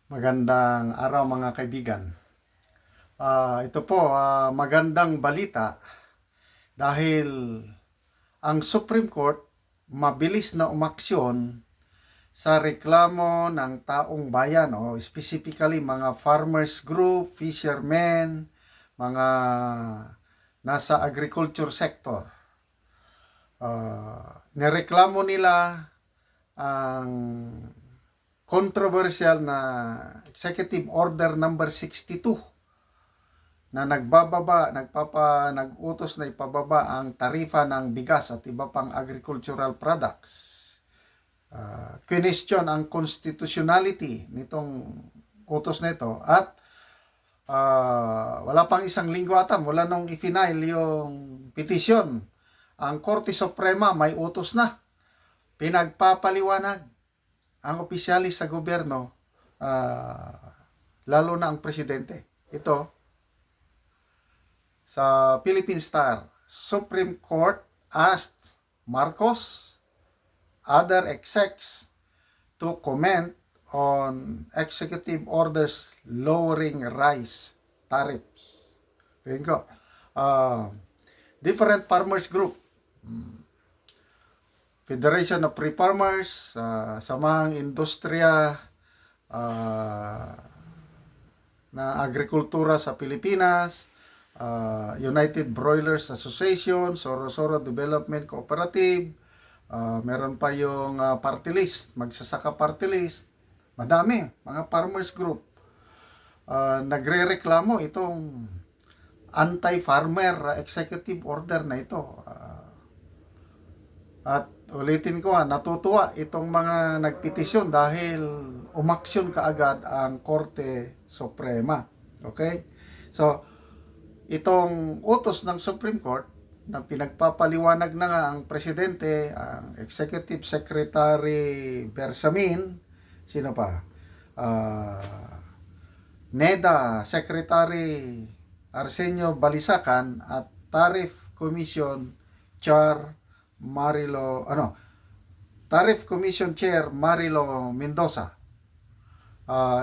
Magandang araw mga kaibigan. Ito po, magandang balita dahil ang Supreme Court mabilis na umaksyon sa reklamo ng taong bayan o specifically mga farmers group, fishermen, mga nasa agriculture sector. Nireklamo nila ang controversial na Executive Order number 62 na nag-utos na ipababa ang tarifa ng bigas at iba pang agricultural products. Question ang constitutionality nitong utos na ito at wala pang isang linggo ata mula nung i-file yung petition. Ang Korte Suprema may utos na. Pinagpapaliwanag ang opisyalis sa gobyerno, lalo na ang presidente. Ito, sa Philippine Star, Supreme Court asked Marcos, other execs to comment on executive orders lowering rice tariffs. Yun ko. Different farmers group, Federation of Free Farmers, Samahang Industriya na Agrikultura sa Pilipinas, United Broilers Association, Soro-Soro Development Cooperative, meron pa yung party list, magsasaka party list, madami, mga farmers group. Nagre-reklamo itong anti-farmer executive order na ito. At ulitin ko, natutuwa itong mga nagpetisyon dahil umaksyon kaagad ang Korte Suprema. Okay? So, itong utos ng Supreme Court na pinagpapaliwanag na nga ang presidente, ang Executive Secretary Bersamin, sino pa? NEDA Secretary Arsenio Balisacan at Tariff Commission Chair Tariff Commission Chair Marilo Mendoza.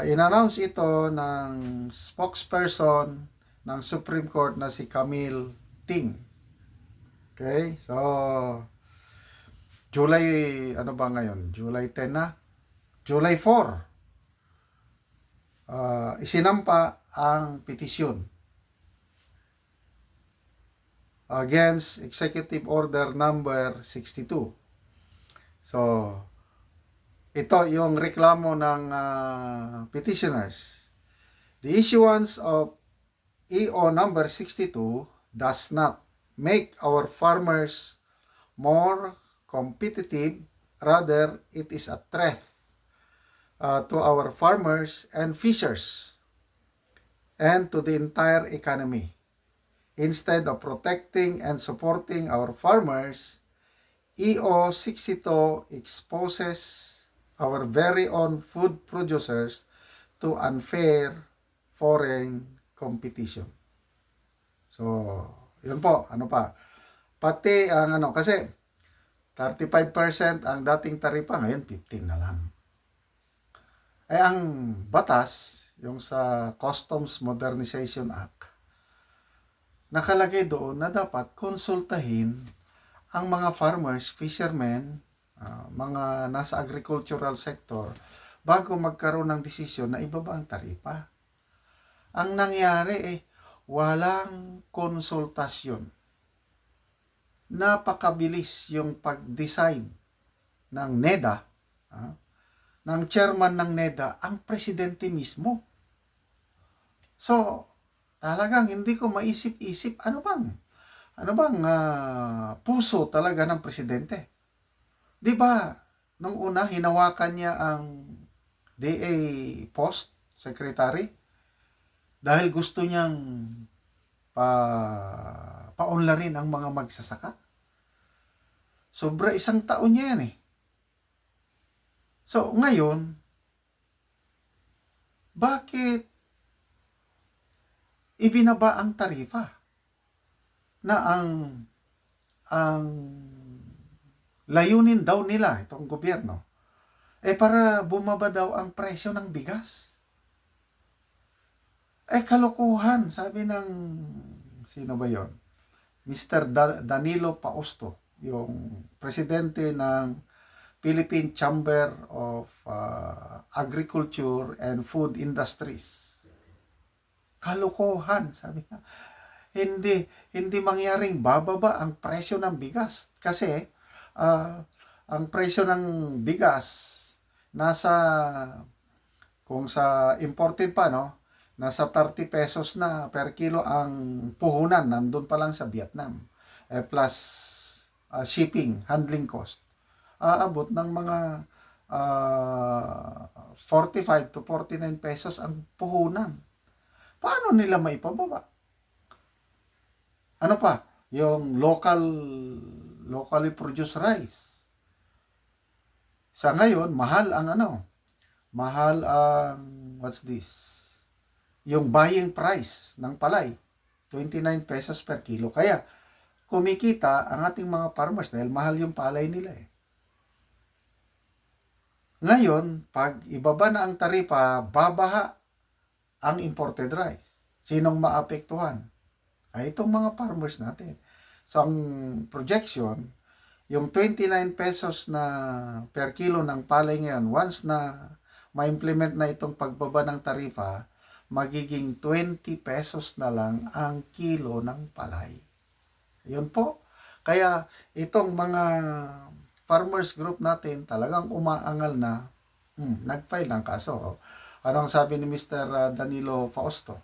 In-announce ito ng spokesperson ng Supreme Court na si Camille Ting. Okay? So, July, ano ba ngayon? July 10 na? July 4. Isinampa ang petisyon against Executive Order number 62. So, ito yung reklamo ng petitioners. The issuance of EO number 62 does not make our farmers more competitive. Rather, it is a threat to our farmers and fishers and to the entire economy. Instead of protecting and supporting our farmers, EO 62 exposes our very own food producers to unfair foreign competition. So, yun po, ano pa? Pati ang kasi 35% ang dating taripa, ngayon 15 na lang. Ang batas, yung sa Customs Modernization Act, nakalagay doon na dapat konsultahin ang mga farmers, fishermen, mga nasa agricultural sector bago magkaroon ng desisyon na ibaba ang taripa. Ang nangyari walang konsultasyon. Napakabilis yung pag-decide ng NEDA, ng chairman ng NEDA, ang presidente mismo. So, talagang hindi ko maisip-isip ano bang puso talaga ng presidente. 'Di ba? Nung una hinawakan niya ang DA post secretary dahil gusto niyang paunlarin ang mga magsasaka. Sobra isang taon niya yan So, ngayon, bakit ibinaba ang tarifa na ang layunin daw nila itong gobyerno para bumaba daw ang presyo ng bigas. Kalokohan, sabi ng, sino ba yon? Mr. Danilo Pausto, yung presidente ng Philippine Chamber of Agriculture and Food Industries. Kalokohan, sabi niya. Hindi mangyaring bababa ang presyo ng bigas kasi ang presyo ng bigas nasa, kung sa imported pa, no, nasa 30 pesos na per kilo ang puhunan, nandun pa lang sa Vietnam. Plus shipping, handling cost. Aabot ng mga 45 to 49 pesos ang puhunan. Paano nila maipababa? Ano pa? Yung locally produced rice. Sa ngayon, mahal ang what's this? Yung buying price ng palay, 29 pesos per kilo. Kaya, kumikita ang ating mga farmers dahil mahal yung palay nila eh. Ngayon, pag ibaba na ang taripa, babaha ang imported rice. Sinong maapektuhan? Itong mga farmers natin. So, ang projection, yung 29 pesos na per kilo ng palay ngayon, once na ma-implement na itong pagbaba ng tarifa, magiging 20 pesos na lang ang kilo ng palay. Yun po. Kaya itong mga farmers group natin talagang umaangal na nag-file ng kaso. Anong sabi ni Mr. Danilo Fausto,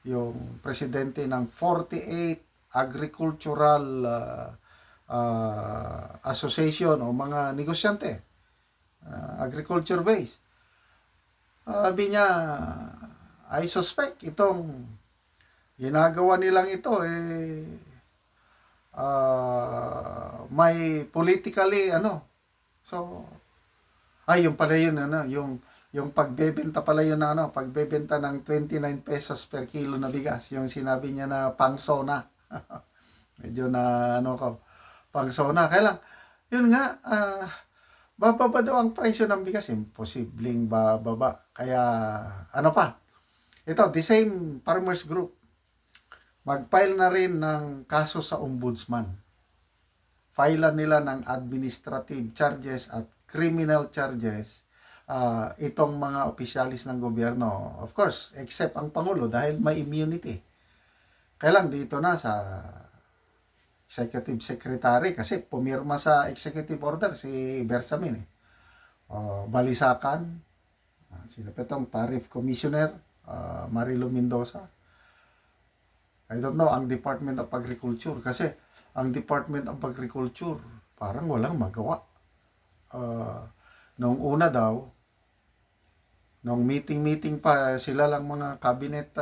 yung presidente ng 48 agricultural association o mga negosyante, agriculture base. Sabi niya, I suspect itong ginagawa nilang ito may politically so yung pala yun yung pagbebenta pala yun pagbebenta ng 29 pesos per kilo na bigas, yung sinabi niya na pangsona. Medyo na pangsona. Kaya lang yun nga, bababa daw ang presyo ng bigas, imposibleng bababa. Kaya ito, the same farmers group, mag-file na rin ng kaso sa ombudsman. Filean nila ng administrative charges at criminal charges itong mga opisyalis ng gobyerno. Of course, except ang Pangulo dahil may immunity. Kaya lang dito na sa executive secretary kasi pumirma sa executive order si Bersamin. Balisakan, sino pa itong tariff commissioner, Marilo Mendoza. I don't know, ang Department of Agriculture. Kasi ang Department of Agriculture parang walang magawa. Noong una daw, noong meeting pa sila lang mga cabinet,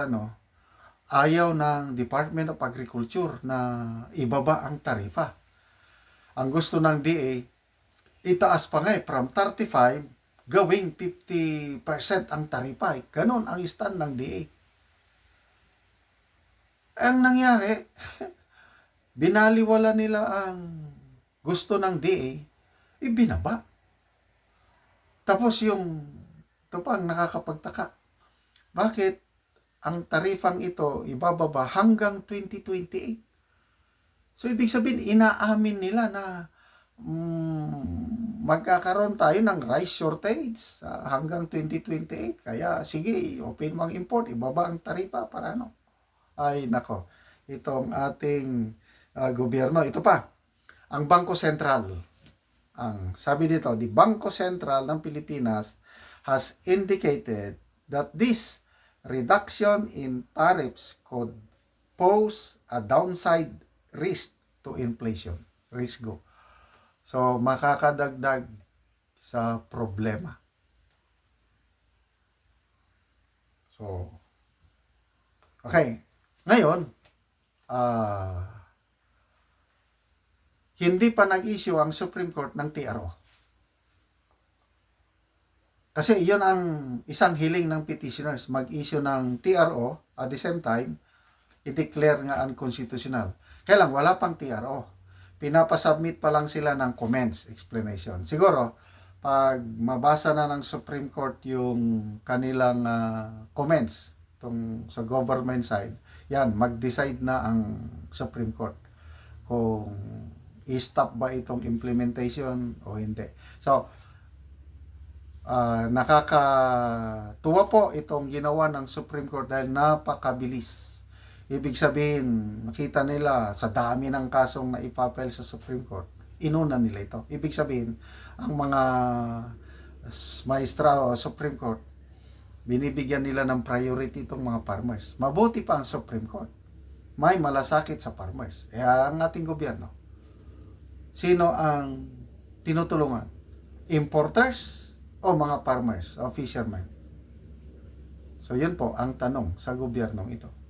ayaw ng Department of Agriculture na ibaba ang tarifa. Ang gusto ng DA, itaas pa nga from 35, gawing 50% ang tarifa. Ganon ang stand ng DA. Ang nangyari, binaliwala nila ang gusto ng DA, ibinaba. Tapos ito pa ang nakakapagtaka. Bakit ang tarifang ito ibababa hanggang 2028? So, ibig sabihin, inaamin nila na magkakaroon tayo ng rice shortage hanggang 2028. Kaya, sige, open mo ang import, ibaba ang tarifa para Ay, nako. Itong ating gobyerno. Ito pa, ang Bangko Sentral. Sabi dito, the Bangko Sentral ng Pilipinas has indicated that this reduction in tariffs could pose a downside risk to inflation. Risk. So, makakadagdag sa problema. So, okay. Ngayon, hindi pa nag-issue ang Supreme Court ng TRO. Kasi iyon ang isang hiling ng petitioners, mag-issue ng TRO at the same time, i-declare nga unconstitutional. Kaya lang, wala pang TRO. Pinapasubmit pa lang sila ng comments, explanation. Siguro, pag mabasa na ng Supreme Court yung kanilang comments, itong sa government side, yan, mag-decide na ang Supreme Court kung i-stop ba itong implementation o hindi. So, nakakatuwa po itong ginawa ng Supreme Court dahil napakabilis. Ibig sabihin, nakita nila sa dami ng kasong na ipapel sa Supreme Court, inuna nila ito. Ibig sabihin, ang mga maestra o Supreme Court, binibigyan nila ng priority itong mga farmers. Mabuti pa ang Supreme Court. May malasakit sa farmers. Kaya ang ating gobyerno, sino ang tinutulungan? Importers o mga farmers o fishermen? So yun po ang tanong sa gobyernong ito.